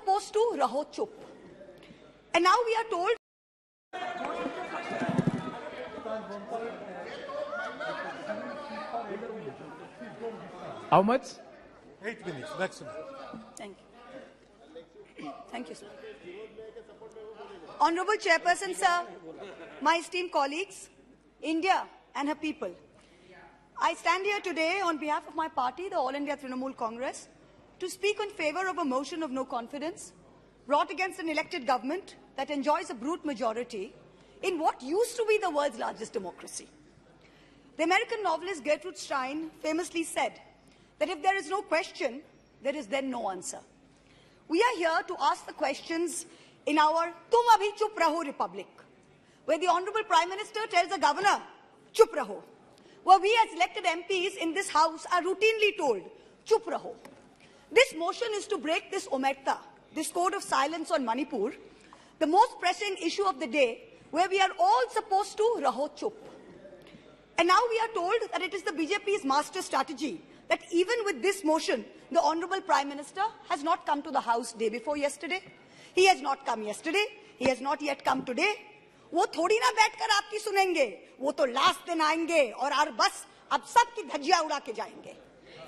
supposed to raho chup. And now we are told. How much? 8 minutes maximum. Thank you. Thank you, sir. Honorable Chairperson, sir, my esteemed colleagues, India and her people, I stand here today on behalf of my party, the All India Trinamool Congress, to speak in favor of a motion of no confidence brought against an elected government that enjoys a brute majority in what used to be the world's largest democracy. The American novelist Gertrude Stein famously said that if there is no question, there is then no answer. We are here to ask the questions in our Tum Abhi Chup Raho Republic, where the Honorable Prime Minister tells the Governor, Chup Raho, where we as elected MPs in this House are routinely told, Chup Raho. This motion is to break this omerta, this code of silence on Manipur, the most pressing issue of the day, where we are all supposed to raho chup. And now we are told that it is the BJP's master strategy that even with this motion, the Honorable Prime Minister has not come to the House day before yesterday. He has not come yesterday. He has not yet come today. वो थोड़ी ना बैठकर आपकी सुनेंगे, वो तो last दिन आएंगे और बस अब सबकी धज्जियां उड़ा के जाएंगे.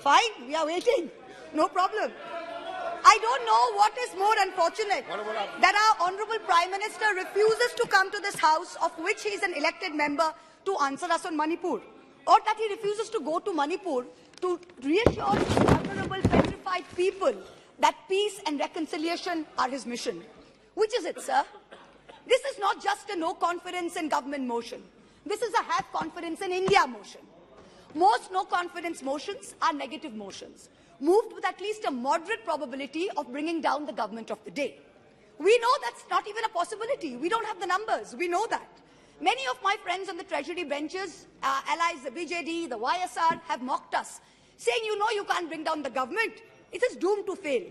Fine, we are waiting. No problem. I don't know what is more unfortunate, that our Honorable Prime Minister refuses to come to this House, of which he is an elected member, to answer us on Manipur, or that he refuses to go to Manipur to reassure the vulnerable, petrified people that peace and reconciliation are his mission. Which is it, sir? This is not just a no confidence in government motion. This is a have confidence in India motion. Most no confidence motions are negative motions, moved with at least a moderate probability of bringing down the government of the day. We know that's not even a possibility. We don't have the numbers. We know that. Many of my friends on the Treasury benches, allies, the BJD, the YSR, have mocked us, saying, you know, you can't bring down the government. It is doomed to fail.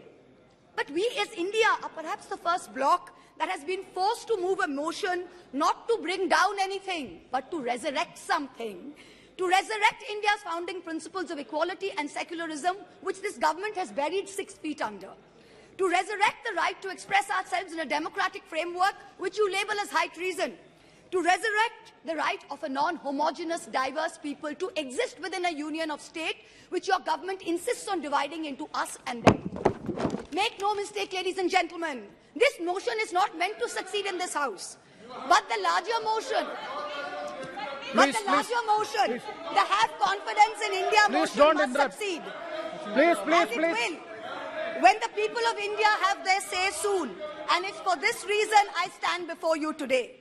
But we as India are perhaps the first bloc that has been forced to move a motion not to bring down anything, but to resurrect something, to resurrect India's founding principles of equality and secularism, which this government has buried 6 feet under, to resurrect the right to express ourselves in a democratic framework, which you label as high treason, to resurrect the right of a non-homogeneous, diverse people to exist within a union of state, which your government insists on dividing into us and them. Make no mistake, ladies and gentlemen, this motion is not meant to succeed in this House, but the larger motion, the have confidence in India motion must succeed. Please. Will, when the people of India have their say soon, and it's for this reason I stand before you today.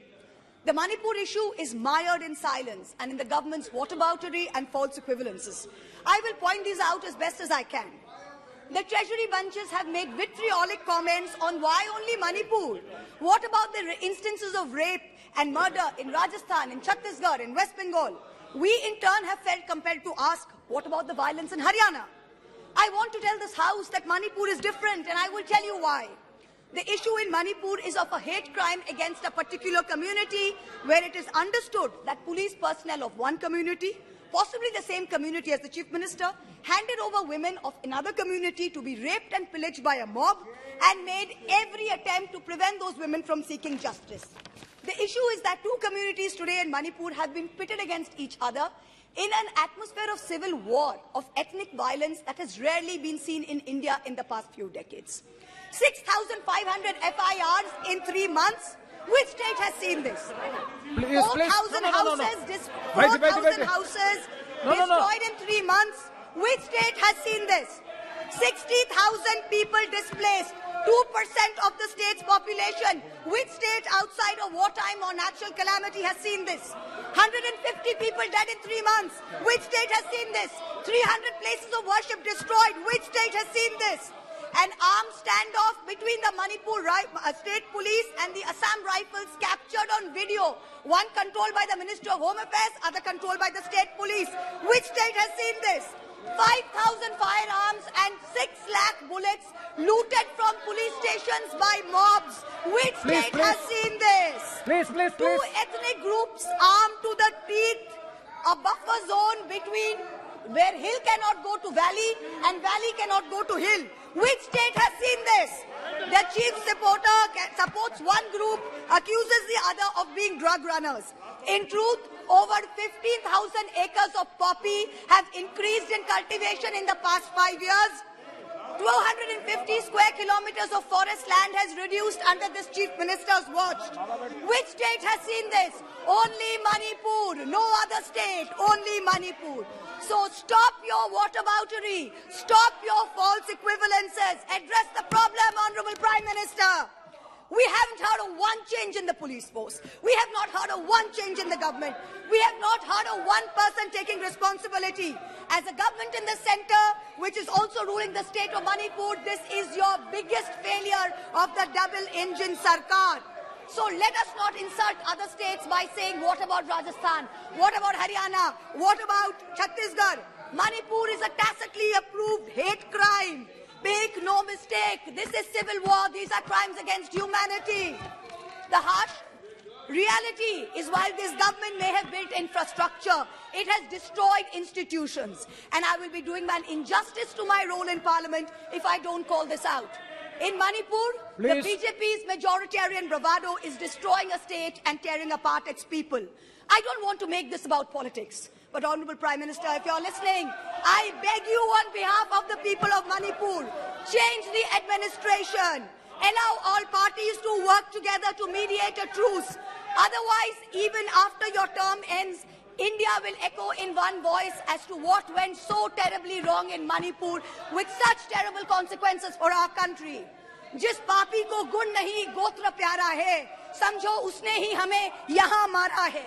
The Manipur issue is mired in silence and in the government's whataboutery and false equivalences. I will point these out as best as I can. The Treasury bunches have made vitriolic comments on why only Manipur. What about the instances of rape and murder in Rajasthan, in Chhattisgarh, in West Bengal? We in turn have felt compelled to ask, what about the violence in Haryana? I want to tell this House that Manipur is different, and I will tell you why. The issue in Manipur is of a hate crime against a particular community, where it is understood that police personnel of one community, possibly the same community as the Chief Minister, handed over women of another community to be raped and pillaged by a mob and made every attempt to prevent those women from seeking justice. The issue is that 2 communities today in Manipur have been pitted against each other in an atmosphere of civil war, of ethnic violence that has rarely been seen in India in the past few decades. 6,500 FIRs in 3 months. Which state has seen this? 4,000 houses destroyed in 3 months. Which state has seen this? 60,000 people displaced, 2% of the state's population. Which state outside of wartime or natural calamity has seen this? 150 people dead in 3 months. Which state has seen this? 300 places of worship destroyed. Which state has seen this? An armed standoff between the Manipur State Police and the Assam Rifles captured on video. One controlled by the Ministry of Home Affairs, other controlled by the State Police. Which state has seen this? 5,000 firearms and 6 lakh bullets looted from police stations by mobs. Which state has seen this? Two ethnic groups armed to the teeth, a buffer zone between where hill cannot go to valley and valley cannot go to hill. Which state has seen this? The Chief riots. One group accuses the other of being drug runners. In truth, over 15,000 acres of poppy have increased in cultivation in the past 5 years. 250 square kilometers of forest land has reduced under this chief minister's watch. Which state has seen this? Only Manipur. No other state. Only Manipur. So stop your whataboutery. Stop your false equivalences. Address the problem, Honorable Prime Minister. We haven't heard of one change in the police force. We have not heard of one change in the government. We have not heard of one person taking responsibility. As a government in the center, which is also ruling the state of Manipur, this is your biggest failure of the double-engine Sarkar. So let us not insult other states by saying, what about Rajasthan? What about Haryana? What about Chhattisgarh? Manipur is a tacitly approved hate crime. Make no mistake, this is civil war. These are crimes against humanity. The harsh reality is while this government may have built infrastructure, it has destroyed institutions. And I will be doing an injustice to my role in parliament if I don't call this out. In Manipur, Please. the BJP's majoritarian bravado is destroying a state and tearing apart its people. I don't want to make this about politics. But Honorable Prime Minister, if you're listening, I beg you on behalf of the people of Manipur, change the administration. Allow all parties to work together to mediate a truce. Otherwise, even after your term ends, India will echo in one voice as to what went so terribly wrong in Manipur with such terrible consequences for our country. जिस पापी को गुण नहीं गोत्र प्यारा है, समझो उसने ही हमें यहाँ मारा है.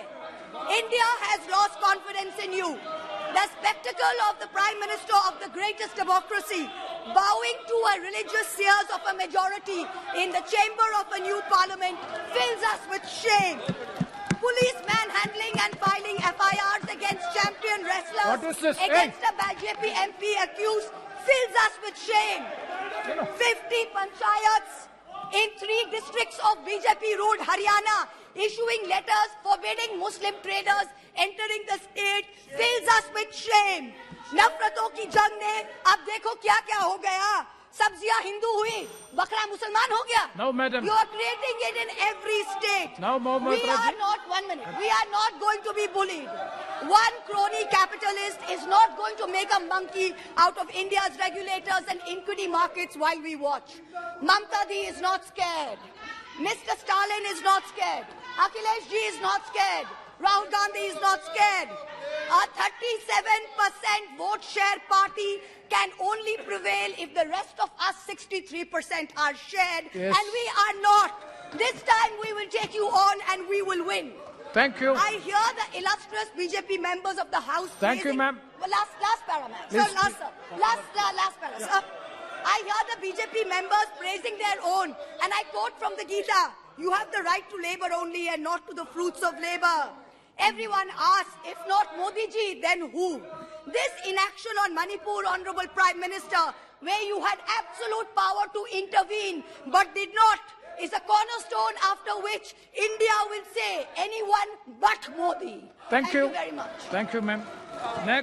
India has lost confidence in you. The spectacle of the Prime Minister of the greatest democracy bowing to a religious seers of a majority in the chamber of a new parliament fills us with shame. Police manhandling and filing FIRs against champion wrestlers against a BJP MP accused fills us with shame. 50 panchayats in 3 districts of BJP-ruled Haryana issuing letters forbidding Muslim traders entering the state fills us with shame. नफरतों की जंग ने अब देखो क्या-क्या हो गया. सब्जियां हिंदू हुई, बकरा मुसलमान हो गया. No, madam. You are creating it in every state. Now, Mahua Moitra. We are not, 1 minute, we are not going to be bullied. One crony capitalist is not going to make a monkey out of India's regulators and equity markets while we watch. Mamta Di is not scared. Mr. Stalin is not scared. Akhilesh Ji is not scared. Rahul Gandhi is not scared. A 37% vote share party can only prevail if the rest of us 63% are shared, yes. And we are not. This time we will take you on and we will win. Thank you. I hear the illustrious BJP members of the House. Thank you, ma'am. Well, last para, ma'am. Sir, last para, sir. I hear the BJP members praising their own, and I quote from the Gita, you have the right to labor only and not to the fruits of labor. Everyone asks, if not Modi ji, then who? This inaction on Manipur, Honorable Prime Minister, where you had absolute power to intervene but did not, is a cornerstone after which India will say anyone but Modi. Thank you very much. Thank you, ma'am. Next.